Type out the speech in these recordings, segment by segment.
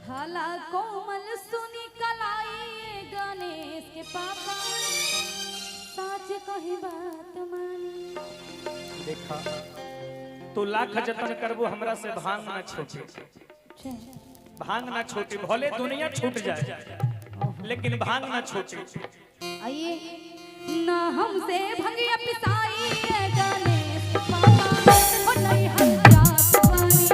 खाला कोमल सुनी कलाई गणेश के पापा साच कही बात मानी। देखा तू लाख जतन करबो हमरा से भांग ना छोटे, भांग ना छोटे, भले दुनिया छूट जाए लेकिन भांग ना छोटे। आइए ना हमसे भंगिया पिसाई गणेश के पापा और नहीं हम जात बानी।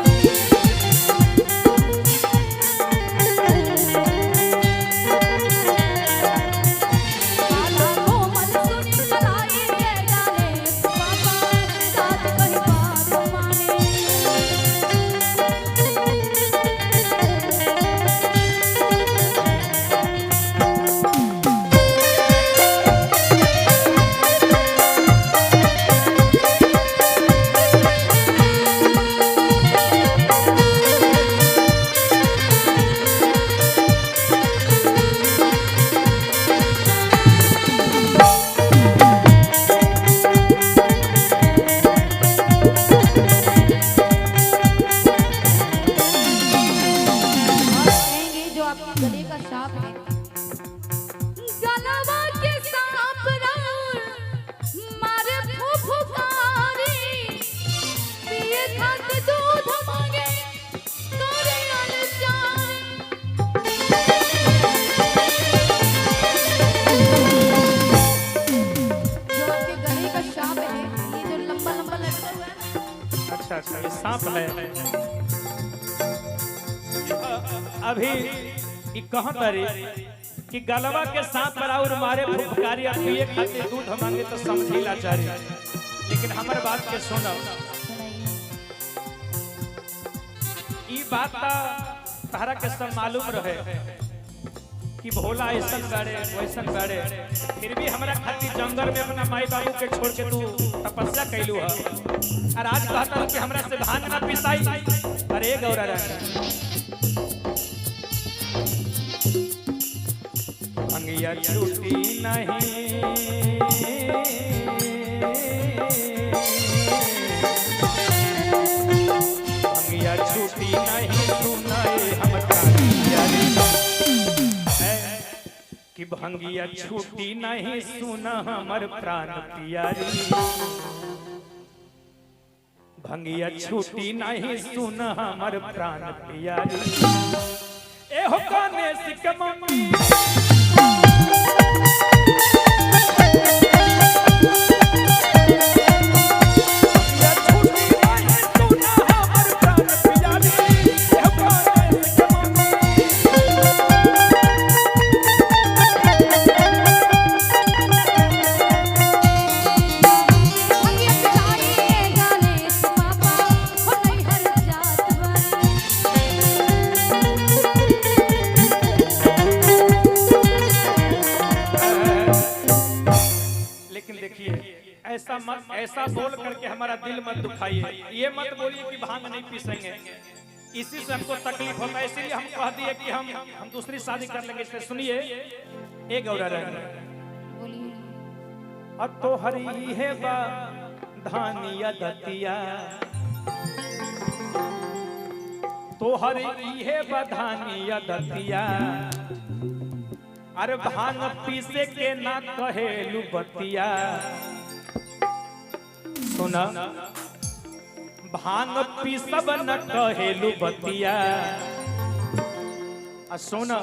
सांप है अभी कहाँ तारी कि गलवा के सांप और मारे फुफकारी पिए खातिर दूध मांगे तो समझिला चारी, लेकिन हमारे बात के सुनो। ई बात तहरा के सब मालूम रहे कि भोला ऐसा बाड़े वैसन बाड़े, फिर भी हमारा खातिर जंगल में अपना माई बाबू के छोड़ के तू तपस्या कैलू है और आज कहता हूँ कि हमरा से भांग ना पिसाई। अरे गौरा भंगिया छूटी नहीं, भंगिया छूटी नहीं, सुनाए हम कि भंगिया छूटी नहीं, सुना हमर प्राण प्यारी। भंगिया छूटी नहीं, सुना हमर प्राण प्यारी। ए हो गणेश के मम्मी ऐसा बोल करके हमारा दिल मत दुखाइए, ये मत बोलिए कि भांग नहीं पीसेंगे, इसी से हमको तकलीफ होता है, इसलिए हम कह दिए कि हम दूसरी शादी कर लेंगे। इससे सुनिए एक गौरा अब तो हरी है बा धानिया दतिया, तो हरी है बा धानिया दतिया, अरे भांग पीसे के ना कहेलू बतिया। सुना भांग पीसब न कहेलू बतिया, सुना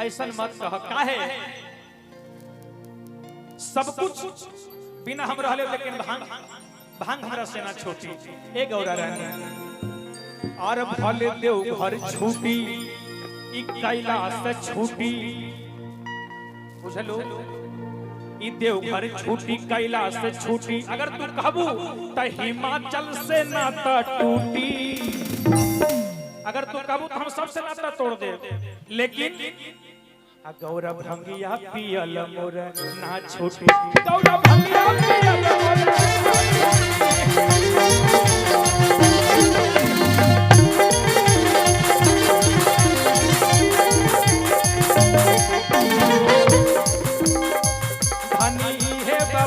ऐसा मत कह, काहे सब कुछ बिना हम रहले लेकिन भांग हमरा से ना छोटी। ए गौरा रानी और भले देव घर छूटी, ई कैलाश छूटी, बुझलो ई देवघर छूटी, कैलाश से छूटी, अगर तू कहबू तो हिमाचल से नाता टूटी, अगर तू कहबू तो हम सबसे नाता तोड़ दे, लेकिन गौरा भंगिया पियल मोर ना छूटी, गौरा भंगिया पियल मोर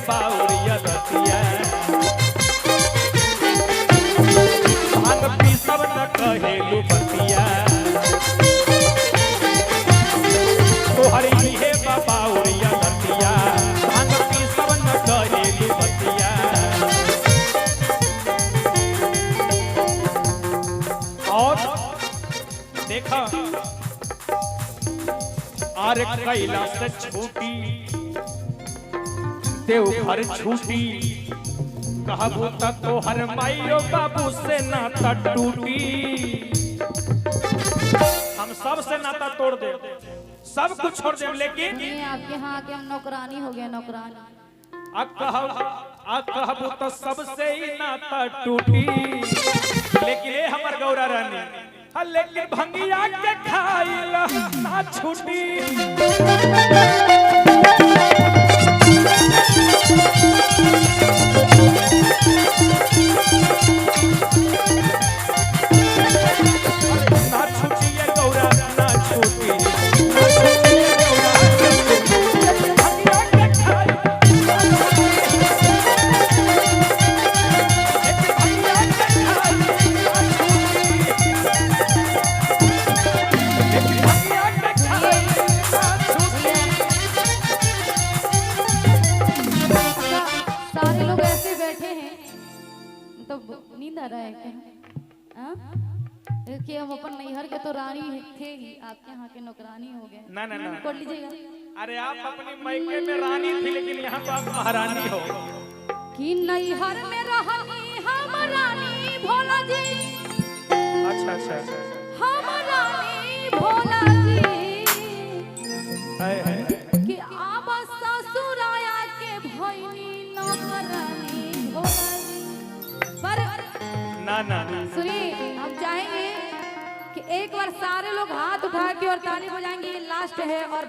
बाउरिया दतिया, भांग पीसब न कहेलू बतिया। देखा आर कैलाश छूटी देवघर छूटी कहबू तो हर माइयो बाबू से नाता टूटी। हम सब से नाता तोड़ दे, सब कुछ छोड़ दे, लेकिन ये आपके यहाँ आके हम नौकरानी हो गए, नौकरानी। कहबू तो सबसे ही नाता टूटी, लेकिन ये हमर गौरा रानी लेकिन भंगिया के खाइला ना छूटी। ना छूटी ये गौरा ना छूटी, भंगिया के खाइला सारे लोग ऐसे बैठे हैं तो नींद आ रहा है क्या? हाँ? कि हम अपन नैहर के तो रानी थे ही, आपके यहाँ के नौकरानी हो गए। ना ना ना, कर लीजिएगा। अरे आप अपनी मायके में रानी थी, लेकिन यहाँ तो आप महारानी हो। कि नैहर में रहनी हम रानी भोला जी, अच्छा अच्छा अच्छा, हम रानी भोला जी, कि अब ससुर आया के भैनी नौकरानी भोला जी। पर ना ना ना, सुनिए, हम चाहेंगे कि एक बार सारे लोग हाथ उठा के और ताली बजाएंगे, ये लास्ट है और